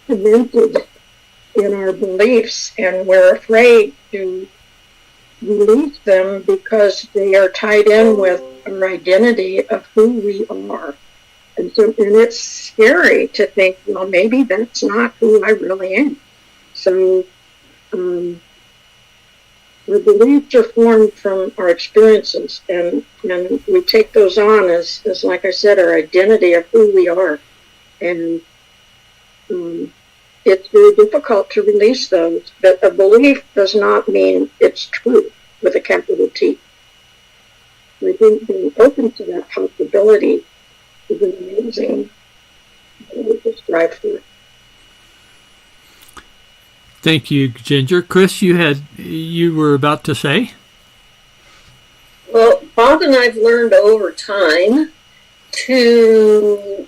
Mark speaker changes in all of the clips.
Speaker 1: cemented in our beliefs, and we're afraid to release them because they are tied in with our identity of who we are. And it's scary to think, well, maybe that's not who I really am. So our beliefs are formed from our experiences, and we take those on as like I said, our identity of who we are. And it's very difficult to release those. But a belief does not mean it's true with a capital T. I think being open to that possibility is an amazing thing to strive for.
Speaker 2: Thank you, Ginger. Chris, you were about to say?
Speaker 3: Well, Bob and I've learned over time to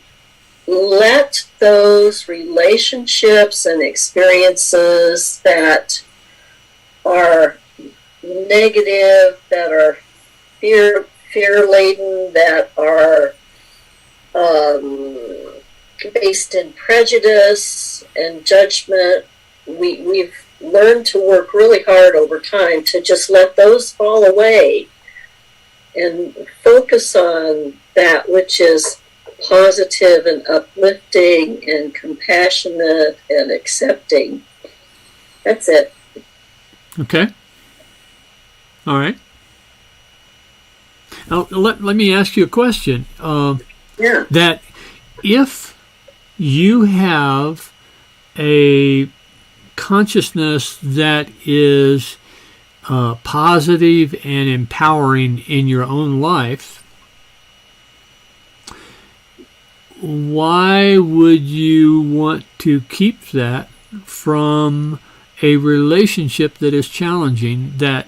Speaker 3: let those relationships and experiences that are negative, that are fear-laden, that are based in prejudice and judgment, we've learned to work really hard over time to just let those fall away and focus on that which is positive and uplifting and compassionate and accepting. That's it.
Speaker 2: Okay. All right. Now, let me ask you a question.
Speaker 3: Yeah.
Speaker 2: That if you have a consciousness that is positive and empowering in your own life, why would you want to keep that from a relationship that is challenging, that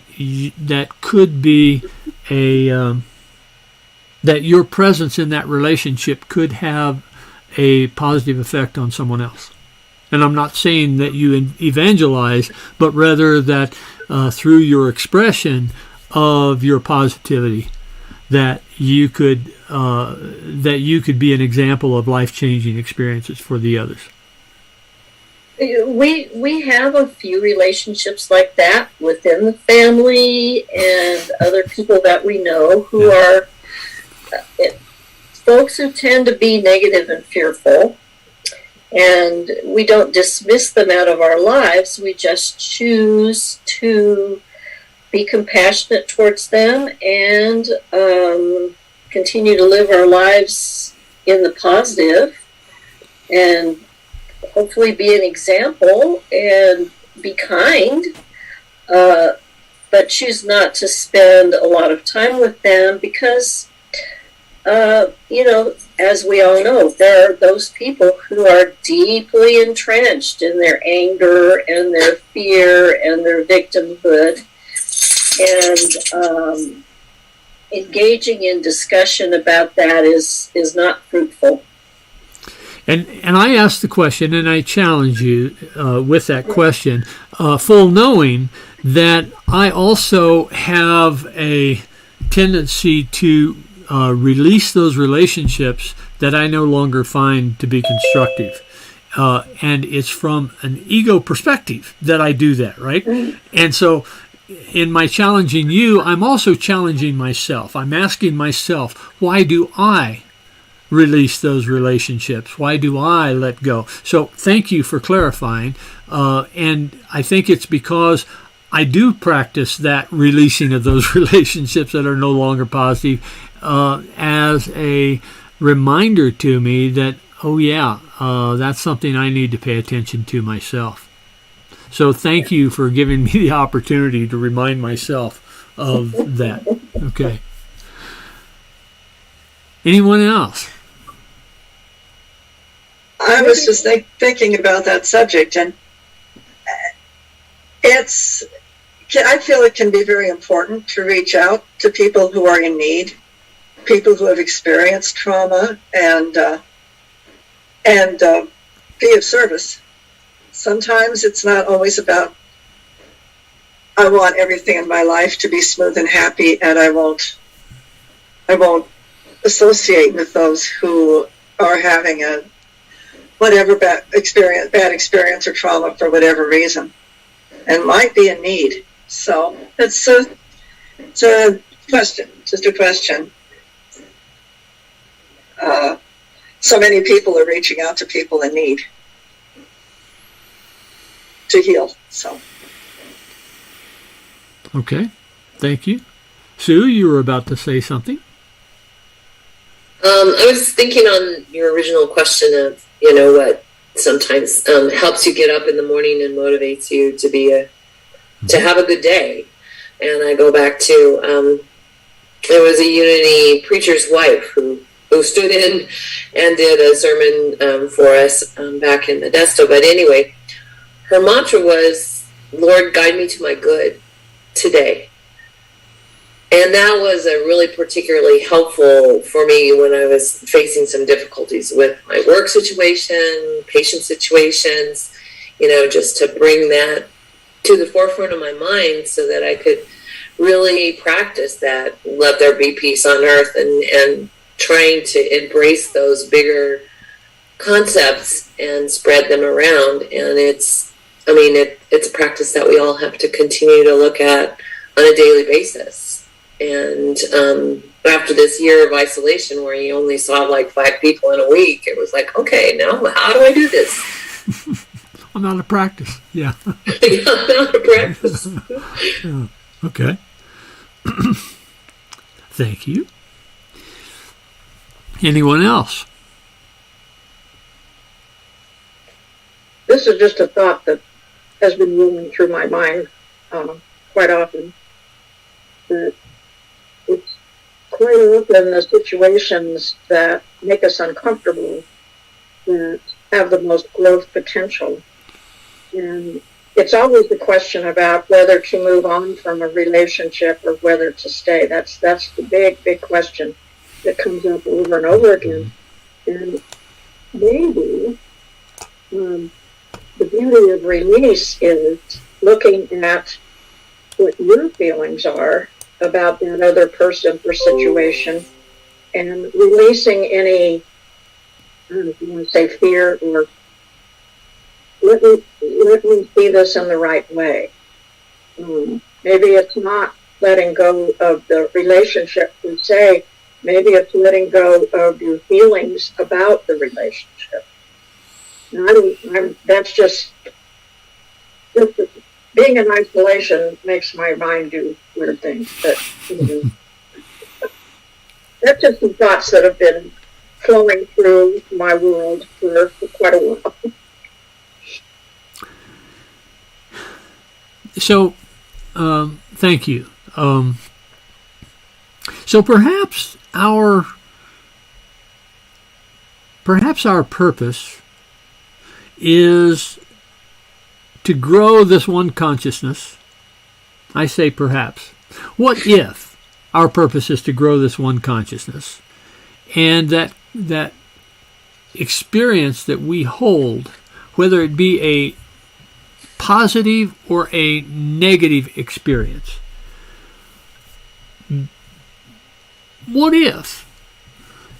Speaker 2: could be that your presence in that relationship could have a positive effect on someone else? And I'm not saying that you evangelize, but rather that through your expression of your positivity, that you could be an example of life-changing experiences for the others.
Speaker 3: We have a few relationships like that within the family and other people that we know who are folks who tend to be negative and fearful. And we don't dismiss them out of our lives. We just choose to be compassionate towards them and continue to live our lives in the positive and hopefully be an example and be kind, but choose not to spend a lot of time with them because as we all know, there are those people who are deeply entrenched in their anger and their fear and their victimhood, and engaging in discussion about that is not fruitful.
Speaker 2: And I ask the question, and I challenge you with that question, full knowing that I also have a tendency to release those relationships that I no longer find to be constructive. And it's from an ego perspective that I do that, right? And so in my challenging you, I'm also challenging myself. I'm asking myself, why do I release those relationships? Why do I let go? So thank you for clarifying. And I think it's because I do practice that releasing of those relationships that are no longer positive as a reminder to me that, oh yeah, that's something I need to pay attention to myself. So thank you for giving me the opportunity to remind myself of that. Okay. Anyone else?
Speaker 4: I was just thinking about that subject, and I feel it can be very important to reach out to people who are in need, people who have experienced trauma, and be of service. Sometimes it's not always about, I want everything in my life to be smooth and happy, and I won't associate with those who are having a whatever bad experience or trauma for whatever reason, and might be in need. So it's a question, just a question. So many people are reaching out to people in need to heal. So.
Speaker 2: Okay, thank you. Sue, you were about to say something.
Speaker 3: I was thinking on your original question of, what sometimes helps you get up in the morning and motivates you to have a good day. And I go back to, there was a Unity preacher's wife who stood in and did a sermon for us back in Modesto. But anyway, her mantra was, Lord, guide me to my good today. And that was a really particularly helpful for me when I was facing some difficulties with my work situation, patient situations, just to bring that to the forefront of my mind so that I could really practice that, let there be peace on earth, and trying to embrace those bigger concepts and spread them around. And it's a practice that we all have to continue to look at on a daily basis. And after this year of isolation where you only saw like 5 people in a week, it was like, okay, now how do I do this?
Speaker 2: I'm out of practice. Yeah.
Speaker 3: I'm out of practice.
Speaker 2: Yeah. Okay. Thank you. Anyone else?
Speaker 1: This is just a thought that has been rolling through my mind quite often. That it's quite often the situations that make us uncomfortable that have the most growth potential. And it's always the question about whether to move on from a relationship or whether to stay. That's the big question that comes up over and over again. And maybe the beauty of release is looking at what your feelings are about that other person or situation and releasing any, I don't know if you want to say fear, or let me see this in the right way. Maybe it's not letting go of the relationship per se. Maybe it's letting go of your feelings about the relationship. That's just being in isolation makes my mind do weird things. But that's just some thoughts that have been flowing through my world for quite a while.
Speaker 2: So, thank you. So perhaps our purpose is to grow this one consciousness. I say perhaps. What if our purpose is to grow this one consciousness, and that experience that we hold, whether it be a positive or a negative experience, what if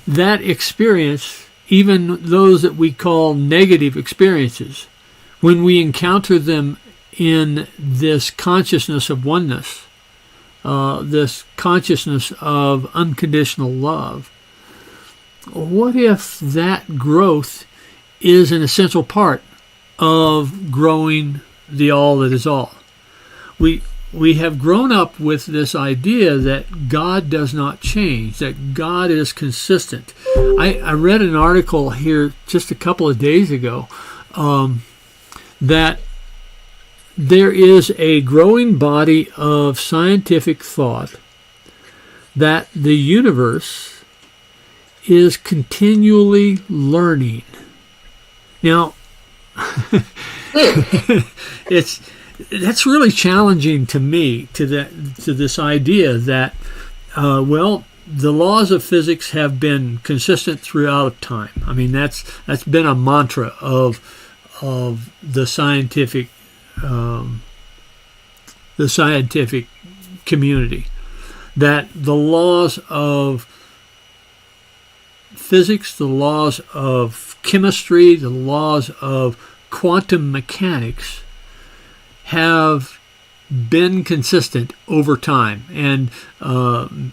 Speaker 2: that experience, even those that we call negative experiences, when we encounter them in this consciousness of oneness, this consciousness of unconditional love, what if that growth is an essential part of growing the all that is all? We have grown up with this idea that God does not change, that God is consistent. I read an article here just a couple of days ago that there is a growing body of scientific thought that the universe is continually learning. Now, that's really challenging to me, to this idea that the laws of physics have been consistent throughout time. I mean, that's been a mantra of the scientific community, that the laws of physics, the laws of chemistry, the laws of quantum mechanics have been consistent over time, and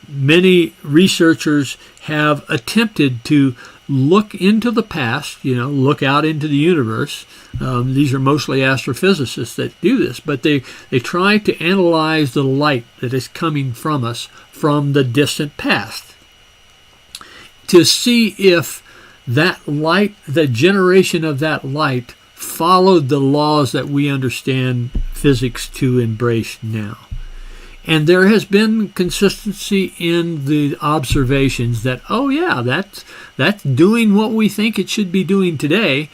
Speaker 2: many researchers have attempted to look into the past, look out into the universe. These are mostly astrophysicists that do this, but they try to analyze the light that is coming from us from the distant past to see if that light, the generation of that light, followed the laws that we understand physics to embrace now. And there has been consistency in the observations that, oh yeah, that's doing what we think it should be doing today.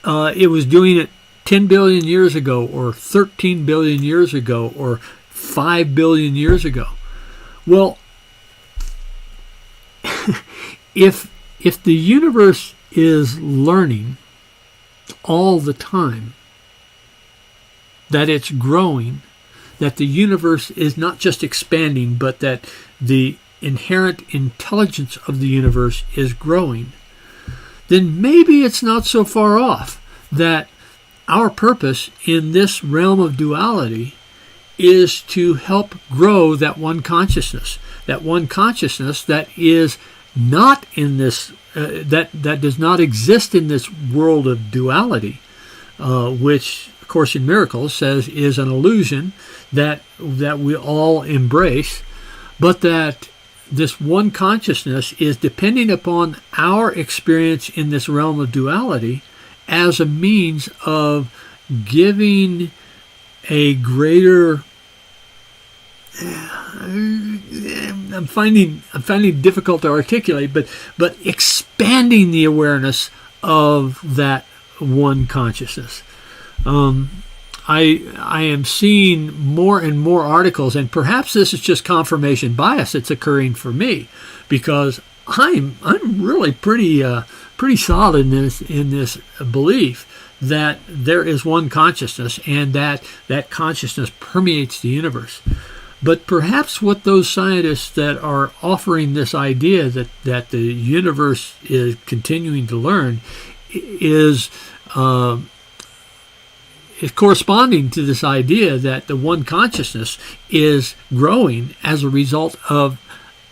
Speaker 2: It was doing it 10 billion years ago, or 13 billion years ago, or 5 billion years ago. Well, if the universe is learning all the time, that it's growing, that the universe is not just expanding, but that the inherent intelligence of the universe is growing, then maybe it's not so far off that our purpose in this realm of duality is to help grow that one consciousness that is not in this, that does not exist in this world of duality, which A Course in Miracles says is an illusion that we all embrace, but that this one consciousness is depending upon our experience in this realm of duality as a means of giving a greater, I'm finding it difficult to articulate, but expanding the awareness of that one consciousness. I am seeing more and more articles, and perhaps this is just confirmation bias that's occurring for me, because I'm really pretty solid in this belief that there is one consciousness, and that consciousness permeates the universe. But perhaps what those scientists that are offering this idea that the universe is continuing to learn is corresponding to this idea that the one consciousness is growing as a result of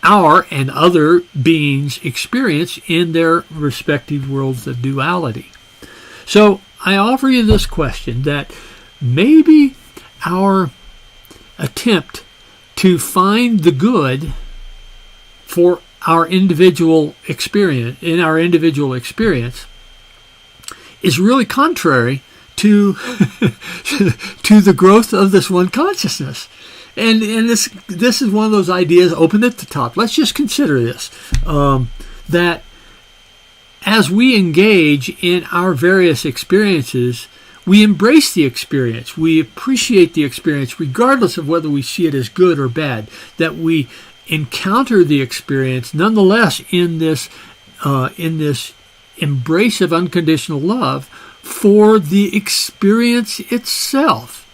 Speaker 2: our and other beings' experience in their respective worlds of duality. So I offer you this question, that maybe our attempt to find the good for our individual experience, is really contrary to to the growth of this one consciousness. And this is one of those ideas open at the top. Let's just consider this, that as we engage in our various experiences, we embrace the experience. We appreciate the experience regardless of whether we see it as good or bad. That we encounter the experience nonetheless in this embrace of unconditional love for the experience itself,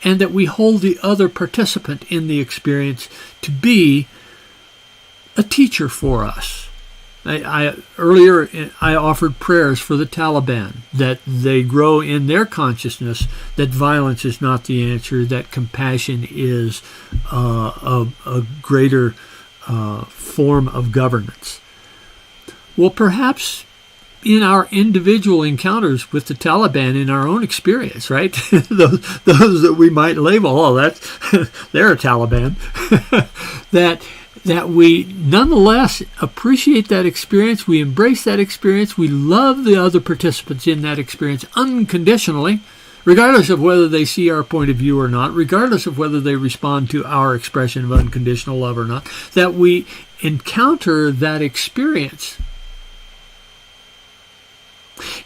Speaker 2: and that we hold the other participant in the experience to be a teacher for us. Earlier I offered prayers for the Taliban, that they grow in their consciousness that violence is not the answer, that compassion is a greater form of governance. Well, perhaps in our individual encounters with the Taliban in our own experience, right? those that we might label, they're a Taliban, that we nonetheless appreciate that experience, we embrace that experience, we love the other participants in that experience unconditionally, regardless of whether they see our point of view or not, regardless of whether they respond to our expression of unconditional love or not, that we encounter that experience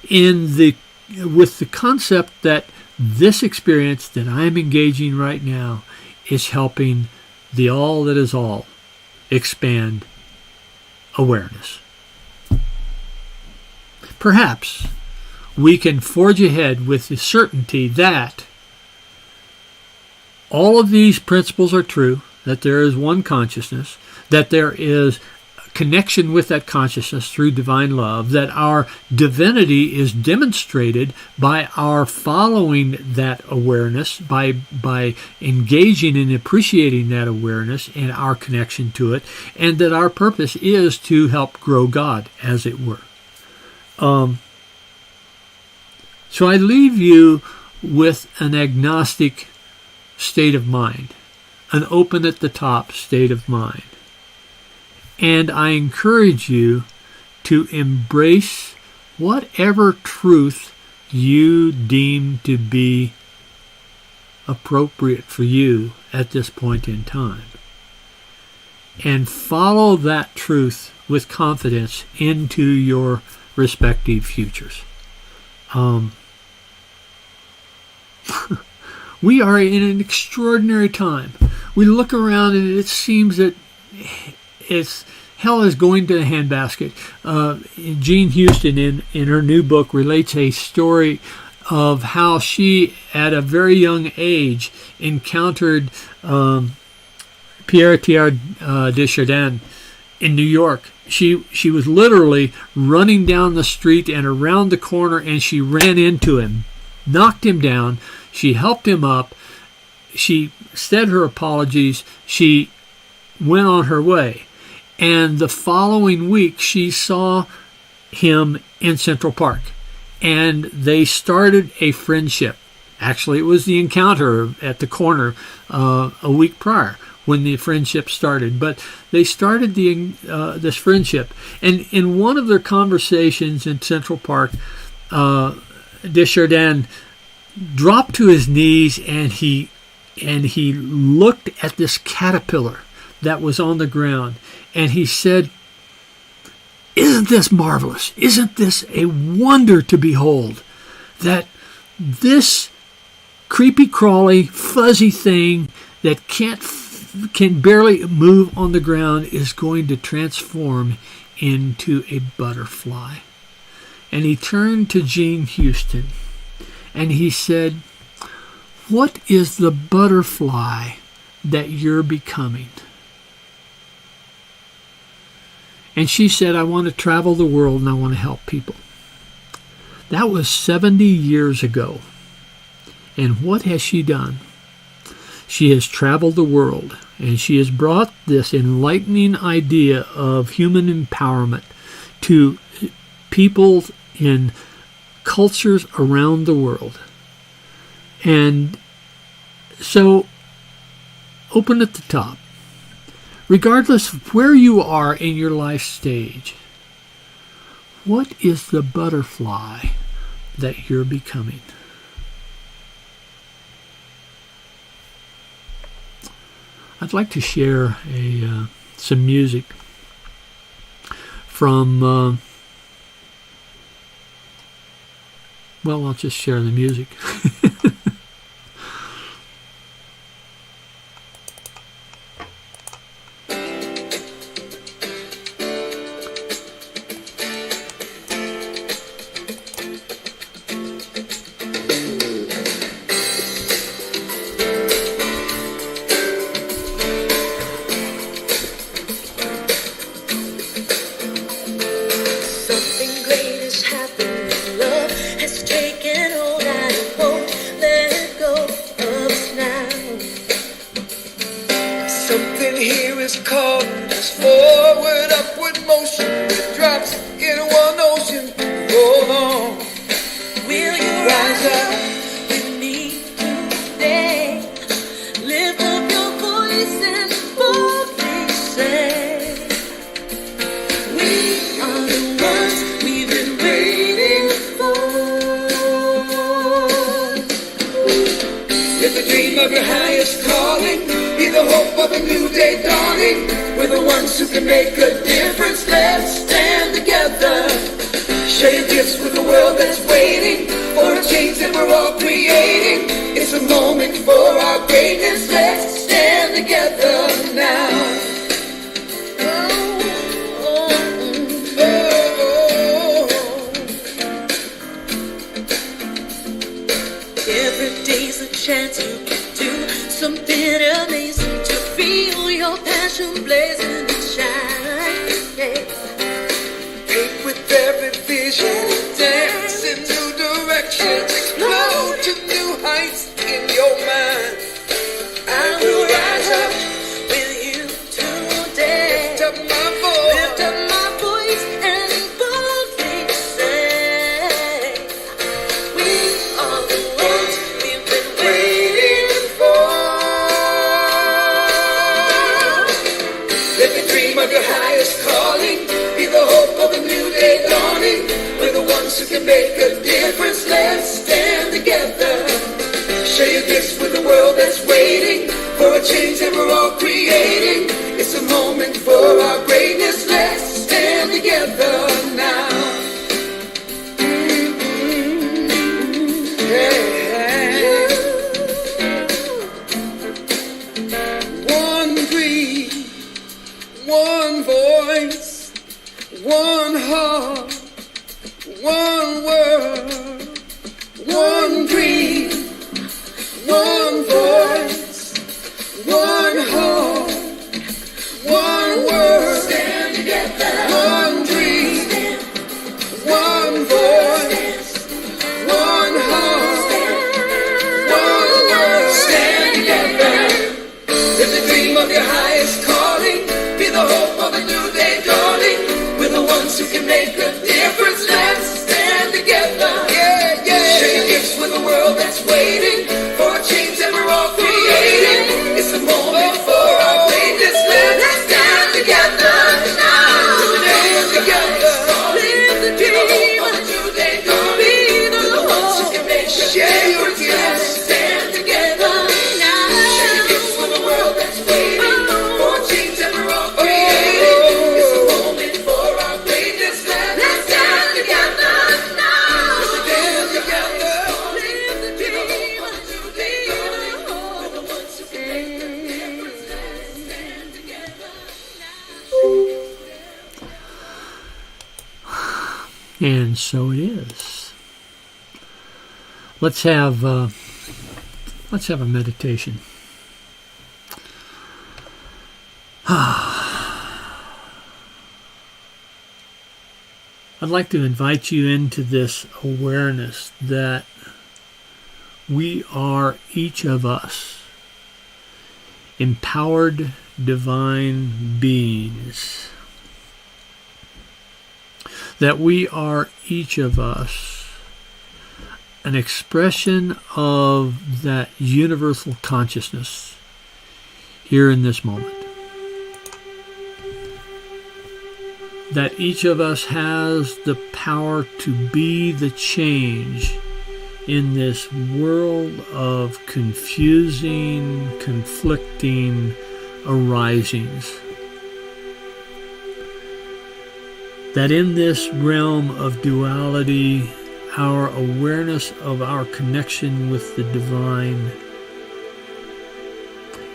Speaker 2: with the concept that this experience that I'm engaging right now is helping the all that is all expand awareness. Perhaps we can forge ahead with the certainty that all of these principles are true, that there is one consciousness, that there is connection with that consciousness through divine love, that our divinity is demonstrated by our following that awareness, by engaging and appreciating that awareness and our connection to it, and that our purpose is to help grow God, as it were. So I leave you with an agnostic state of mind, an open at the top state of mind. And I encourage you to embrace whatever truth you deem to be appropriate for you at this point in time. And follow that truth with confidence into your respective futures. We are in an extraordinary time. We look around and it seems that hell is going to the handbasket. Jean Houston, in her new book, relates a story of how she, at a very young age, encountered Pierre Teilhard de Chardin in New York. She was literally running down the street and around the corner, and she ran into him, knocked him down. She helped him up. She said her apologies. She went on her way. And the following week, she saw him in Central Park. And they started a friendship. Actually, it was the encounter at the corner a week prior when the friendship started. But they started this friendship. And in one of their conversations in Central Park, Desjardins dropped to his knees and he looked at this caterpillar that was on the ground, and he said, "Isn't this marvelous? Isn't this a wonder to behold, that this creepy crawly fuzzy thing that can barely move on the ground is going to transform into a butterfly?" And he turned to Jean Houston and he said, "What is the butterfly that you're becoming?" And she said, "I want to travel the world and I want to help people." That was 70 years ago. And what has she done? She has traveled the world, and she has brought this enlightening idea of human empowerment to people in cultures around the world. And so, open at the top. Regardless of where you are in your life stage, what is the butterfly that you're becoming? I'd like to share some music from, I'll just share the music.
Speaker 5: Something amazing to feel your passion blazing and shine. Paint with every vision, dance in new directions, explode to new heights in your mind. I will rise up with you today. Lift up my voice and boldly say, we are the ones we've been waiting for. Let me dream of your highest calling. Be the hope of a new day dawning. We're the ones who can make a difference. Let's stand together. Share your gifts with the world that's waiting for a change that we're all creating. It's a moment for our greatness. Let's stand together now. Yeah. One dream, one voice, one heart, one word, one dream, one voice, one heart, one word. Stand together. One dream, one voice, one heart, one word. Stand together. Live the dream of your highest calling. Be the hope of a new day dawning. We're the ones who can make a difference. Let's stand together. Yeah, yeah. Share your gifts with the world that's waiting for a change that we're all creating. It's the moment for our greatness. Let's stand together now. Stand together. Live the dream of a new day dawning. We're the ones who can make a difference. Let's stand together now. Share your gifts with the world that's waiting for a change that we're all creating. It's the moment for our greatness. Let's stand together now. Stand together. Live the dream of a new day dawning. We're the ones who can make a difference. Let's stand together now.
Speaker 2: And so it is. Let's have a meditation. I'd like to invite you into this awareness that we are, each of us, empowered divine beings. That we are, each of us, an expression of that universal consciousness here in this moment. That each of us has the power to be the change in this world of confusing, conflicting arisings. That in this realm of duality, our awareness of our connection with the divine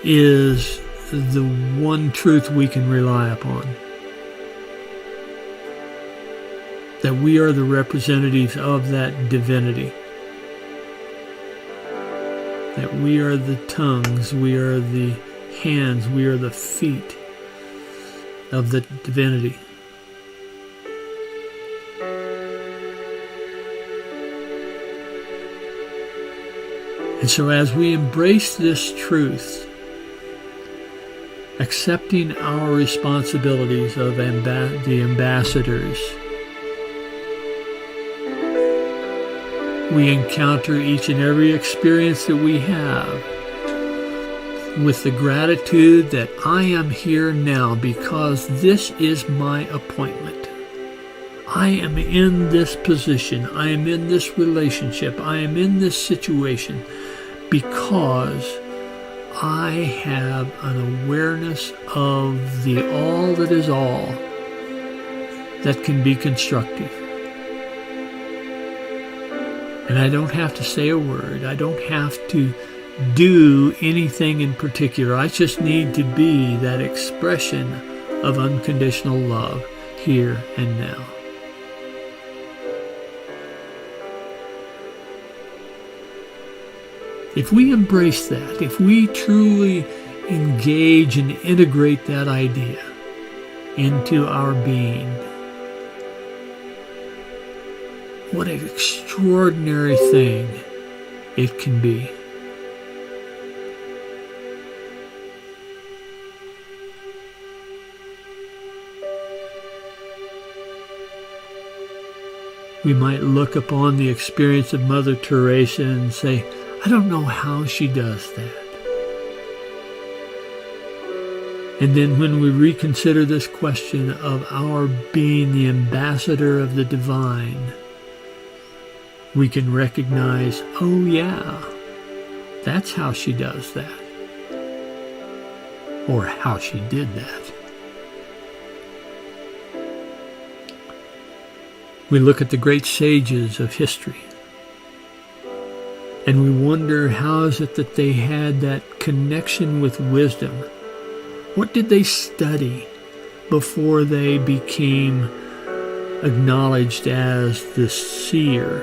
Speaker 2: is the one truth we can rely upon. That we are the representatives of that divinity. That we are the tongues, we are the hands, we are the feet of the divinity. And so as we embrace this truth, accepting our responsibilities of the ambassadors, we encounter each and every experience that we have with the gratitude that I am here now because this is my appointment. I am in this position. I am in this relationship. I am in this situation because I have an awareness of the all that is all that can be constructive. And I don't have to say a word. I don't have to do anything in particular. I just need to be that expression of unconditional love here and now. If we embrace that, if we truly engage and integrate that idea, into our being. What an extraordinary thing it can be. We might look upon the experience of Mother Teresa and say, I don't know how she does that. And then when we reconsider this question of our being the ambassador of the divine, we can recognize, oh yeah, that's how she does that. Or how she did that. We look at the great sages of history, and we wonder how is it that they had that connection with wisdom. What did they study before they became acknowledged as the seer?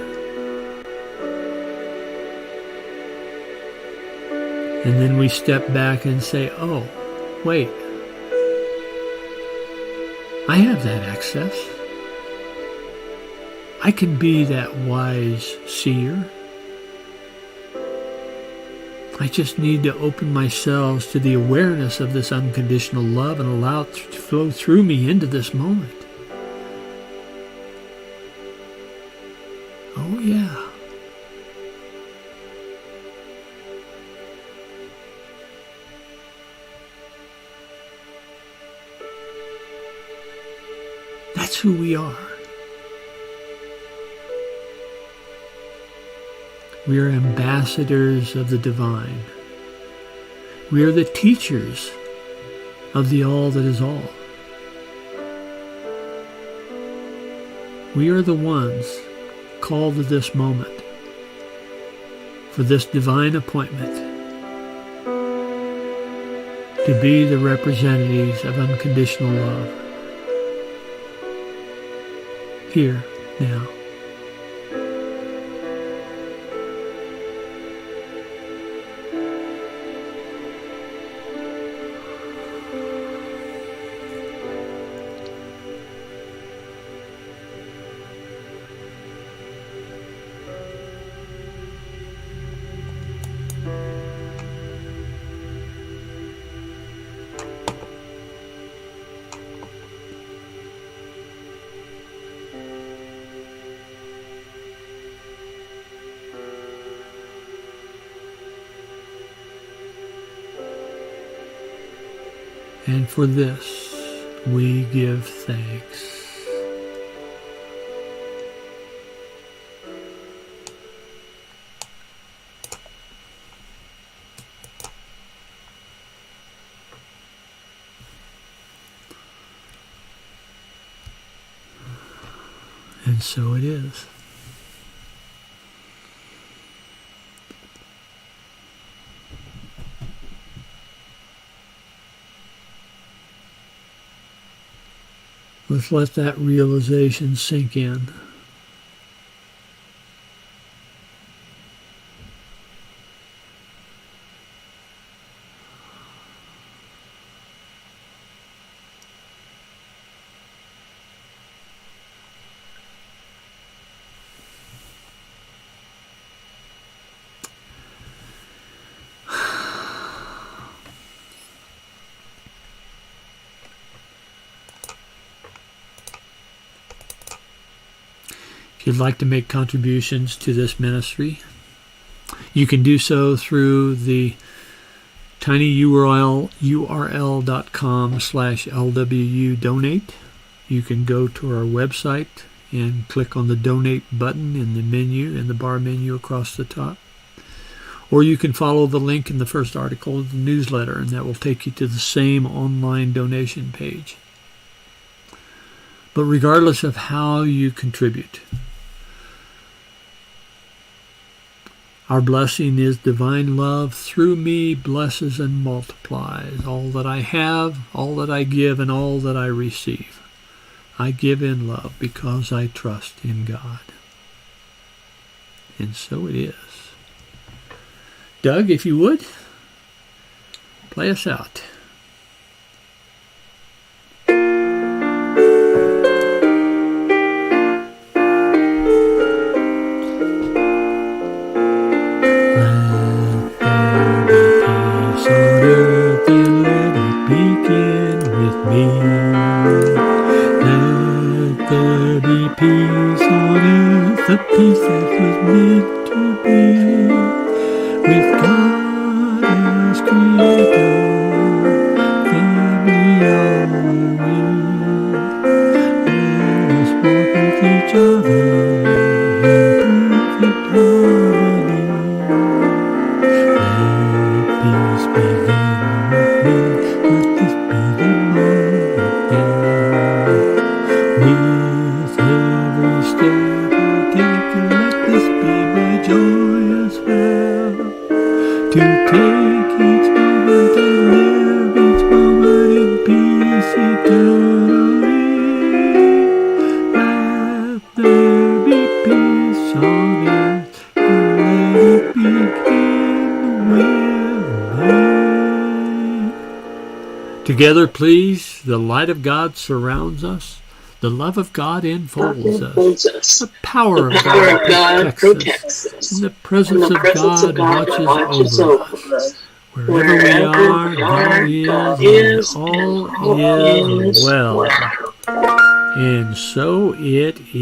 Speaker 2: And then we step back and say, oh, wait, I have that access. I can be that wise seer. I just need to open myself to the awareness of this unconditional love and allow it to flow through me into this moment. Oh yeah. That's who we are. We are ambassadors of the divine. We are the teachers of the all that is all. We are the ones called to this moment for this divine appointment to be the representatives of unconditional love. Here, now. And for this we give thanks. And so it is. Let's let that realization sink in. If you'd like to make contributions to this ministry, you can do so through the tinyurl.com/LWU donate. You can go to our website and click on the donate button in the menu, in the bar menu across the top. Or you can follow the link in the first article of the newsletter, and that will take you to the same online donation page. But regardless of how you contribute, our blessing is divine love through me blesses and multiplies all that I have, all that I give, and all that I receive. I give in love because I trust in God. And so it is. Doug, if you would, play us out. to take each moment and live each moment in peace eternally. Let there be peace on earth, and let it begin with me. Together, please, the light of God surrounds us. The love of God enfolds us. The power of God protects us. And the presence of God watches over us. Wherever we are, God is, and all is well. And so it is.